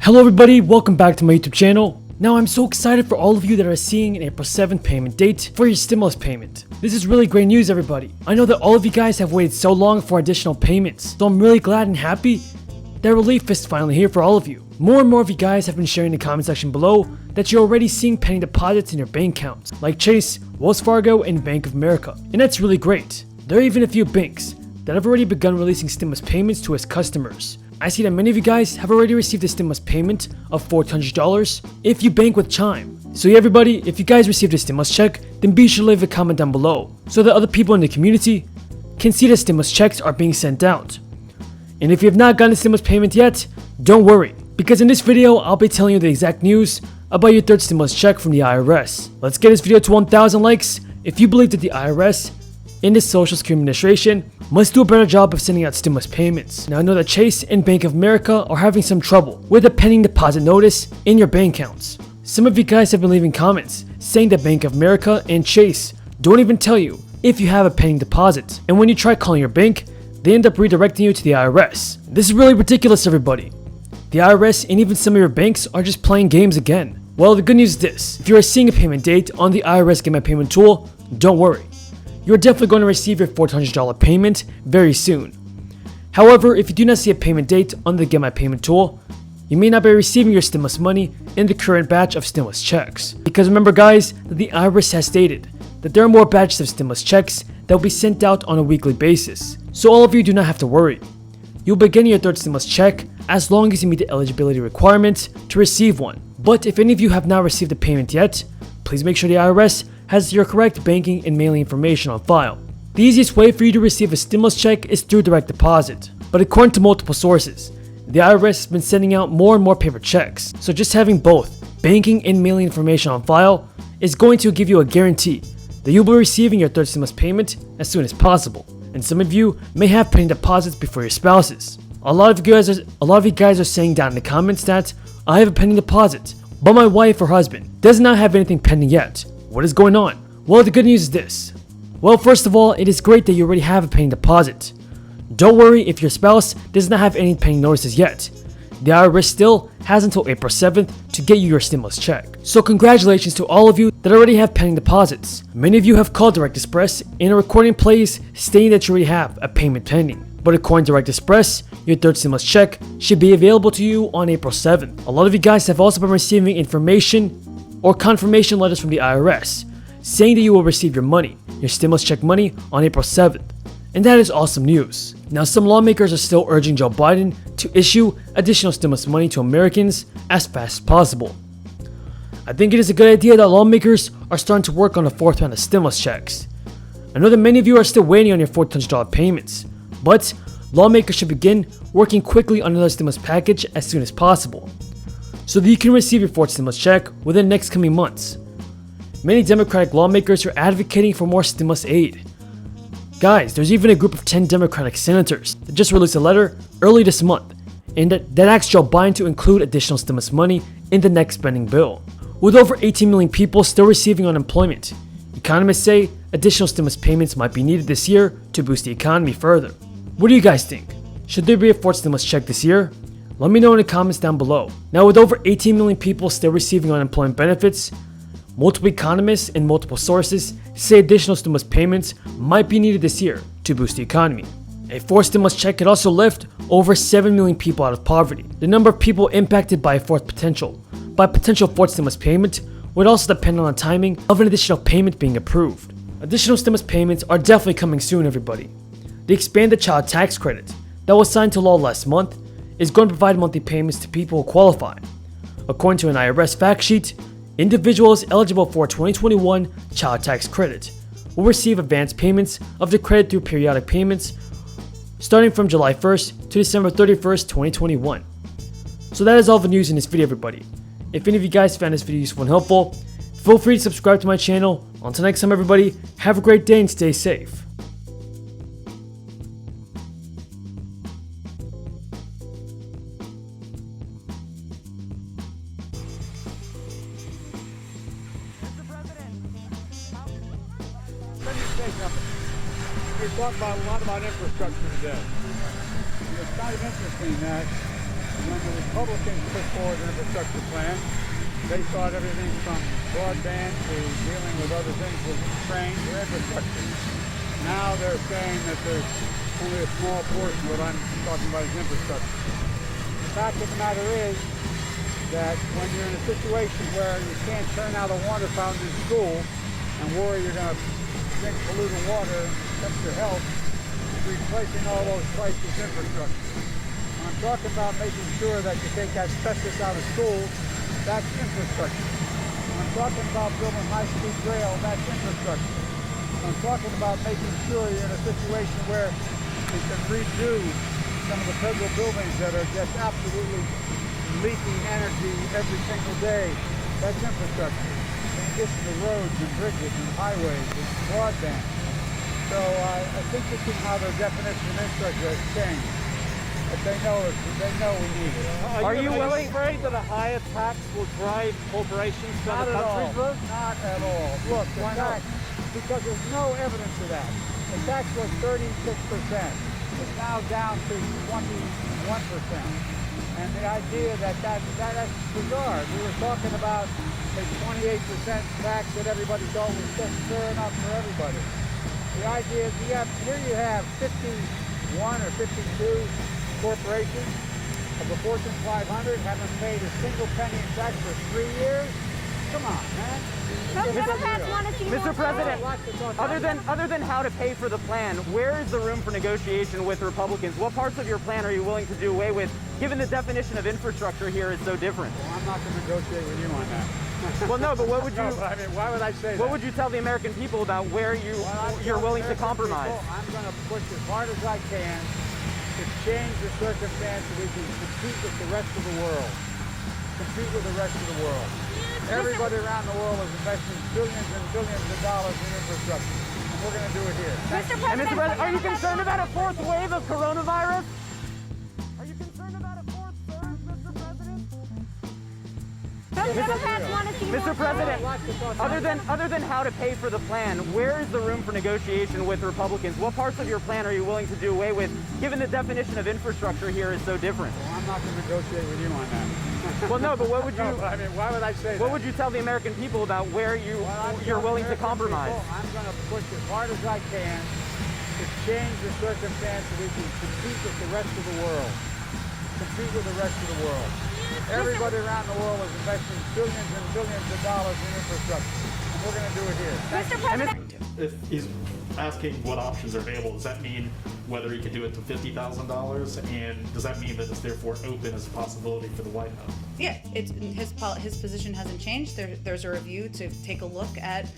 Hello everybody, welcome back to my YouTube channel. Now I'm so excited for all of you that are seeing an April 7th payment date for your stimulus payment. This is really great news everybody. I know that all of you guys have waited so long for additional payments, so I'm really glad and happy that relief is finally here for all of you. More and more of you guys have been sharing in the comment section below that you're already seeing pending deposits in your bank accounts, like Chase, Wells Fargo, and Bank of America. And that's really great. There are even a few banks that have already begun releasing stimulus payments to its customers. I see that many of you guys have already received a stimulus payment of $400 if you bank with Chime. So yeah everybody, if you guys received a stimulus check, then be sure to leave a comment down below so that other people in the community can see that stimulus checks are being sent out. And if you have not gotten a stimulus payment yet, don't worry, because in this video I'll be telling you the exact news about your third stimulus check from the IRS. Let's get this video to 1,000 likes if you believe that the IRS and the Social Security Administration must do a better job of sending out stimulus payments. Now I know that Chase and Bank of America are having some trouble with a pending deposit notice in your bank accounts. Some of you guys have been leaving comments saying that Bank of America and Chase don't even tell you if you have a pending deposit, and when you try calling your bank, they end up redirecting you to the IRS. This is really ridiculous everybody. The IRS and even some of your banks are just playing games again. Well, the good news is this: if you are seeing a payment date on the IRS Get My Payment tool, don't worry. You're definitely going to receive your $400 payment very soon. However, if you do not see a payment date on the Get My Payment tool, you may not be receiving your stimulus money in the current batch of stimulus checks. Because remember guys, that the IRS has stated that there are more batches of stimulus checks that will be sent out on a weekly basis. So all of you do not have to worry. You'll be getting your third stimulus check as long as you meet the eligibility requirements to receive one. But if any of you have not received a payment yet, please make sure the IRS has your correct banking and mailing information on file. The easiest way for you to receive a stimulus check is through direct deposit. But according to multiple sources, the IRS has been sending out more and more paper checks. So just having both banking and mailing information on file is going to give you a guarantee that you'll be receiving your third stimulus payment as soon as possible. And some of you may have pending deposits before your spouses. A lot of you guys are saying down in the comments that I have a pending deposit, but my wife or husband does not have anything pending yet. What is going on? Well, the good news is this. Well, first of all, it is great that you already have a pending deposit. Don't worry if your spouse does not have any pending notices yet. The IRS still has until April 7th to get you your stimulus check. So congratulations to all of you that already have pending deposits. Many of you have called Direct Express and a recording plays stating that you already have a payment pending. But according to Direct Express, your third stimulus check should be available to you on April 7th. A lot of you guys have also been receiving information or confirmation letters from the IRS saying that you will receive your money, your stimulus check money, on April 7th. And that is awesome news. Now some lawmakers are still urging Joe Biden to issue additional stimulus money to Americans as fast as possible. I think it is a good idea that lawmakers are starting to work on a fourth round of stimulus checks. I know that many of you are still waiting on your $400 payments, but lawmakers should begin working quickly on another stimulus package as soon as possible, so that you can receive your fourth stimulus check within the next coming months. Many Democratic lawmakers are advocating for more stimulus aid. Guys, there's even a group of 10 Democratic senators that just released a letter early this month and that asked Joe Biden to include additional stimulus money in the next spending bill. With over 18 million people still receiving unemployment, economists say additional stimulus payments might be needed this year to boost the economy further. What do you guys think? Should there be a fourth stimulus check this year? Let me know in the comments down below. Now with over 18 million people still receiving unemployment benefits, multiple economists and multiple sources say additional stimulus payments might be needed this year to boost the economy. A fourth stimulus check could also lift over 7 million people out of poverty. The number of people impacted by a potential fourth stimulus payment would also depend on the timing of an additional payment being approved. Additional stimulus payments are definitely coming soon everybody. The expanded child tax credit that was signed into law last month is going to provide monthly payments to people who qualify. According to an IRS fact sheet, individuals eligible for 2021 child tax credit will receive advance payments of the credit through periodic payments starting from July 1st to December 31st, 2021. So that is all the news in this video everybody. If any of you guys found this video useful and helpful, feel free to subscribe to my channel. Until next time everybody, have a great day and stay safe. You're talking about a lot about infrastructure today. It's kind of interesting that When the Republicans put forward an infrastructure plan, they thought everything from broadband to dealing with other things was trains or infrastructure. Now they're saying that there's only a small portion of what I'm talking about is infrastructure. The fact of the matter is that when you're in a situation where you can't turn out a water fountain in school and worry you're going to drink polluted water and affect your health, replacing all those sites with infrastructure. When I'm talking about making sure that you take asbestos out of schools, that's infrastructure. When I'm talking about building high-speed rail, that's infrastructure. When I'm talking about making sure you're in a situation where you can redo some of the federal buildings that are just absolutely leaking energy every single day, that's infrastructure. In addition to roads and bridges and highways and broadband. So I think this is how their definition of infrastructure has changed. But they know we need it. Are you afraid that a higher tax will drive corporations to Not the at all. country's vote? Not at all. Look, why not? Because there's no evidence of that. The tax was 36%. It's now down to 21%. And the idea that's bizarre. We were talking about a 28% tax that everybody thought was just fair enough for everybody. The idea is here you have 51 or 52 corporations of the Fortune 500 haven't paid a single penny in tax for 3 years. Come on, man. Mr. President, other than how to pay for the plan, where is the room for negotiation with Republicans? What parts of your plan are you willing to do away with, given the definition of infrastructure here is so different? Well, I'm not going to negotiate with you on that. Well, no, but what would you? No, but I mean, why would I say that? What would you tell the American people about where you're willing to compromise? I'm going to push as hard as I can to change the circumstance so we can compete with the rest of the world. Compete with the rest of the world. Everybody around the world is investing billions and billions of dollars in infrastructure, and we're going to do it here. Mr. President, are you concerned about a fourth wave of coronavirus? Are you concerned about a fourth surge, Mr. President? Mr. President, other than how to pay for the plan, where is the room for negotiation with Republicans? What parts of your plan are you willing to do away with, given the definition of infrastructure here is so different? Well, I'm not going to negotiate with you on that. Well, no, but what would you? No, but I mean, why would I say that? What would you tell the American people about where you're willing to compromise? I'm going to push as hard as I can to change the circumstance so we can compete with the rest of the world. Compete with the rest of the world. Everybody around the world is investing billions and billions of dollars in infrastructure, and we're going to do it here. Mr. President. If he's asking what options are available, does that mean whether he can do it to $50,000, and does that mean that it's therefore open as a possibility for the White House? Yeah, his position hasn't changed. There's a review to take a look at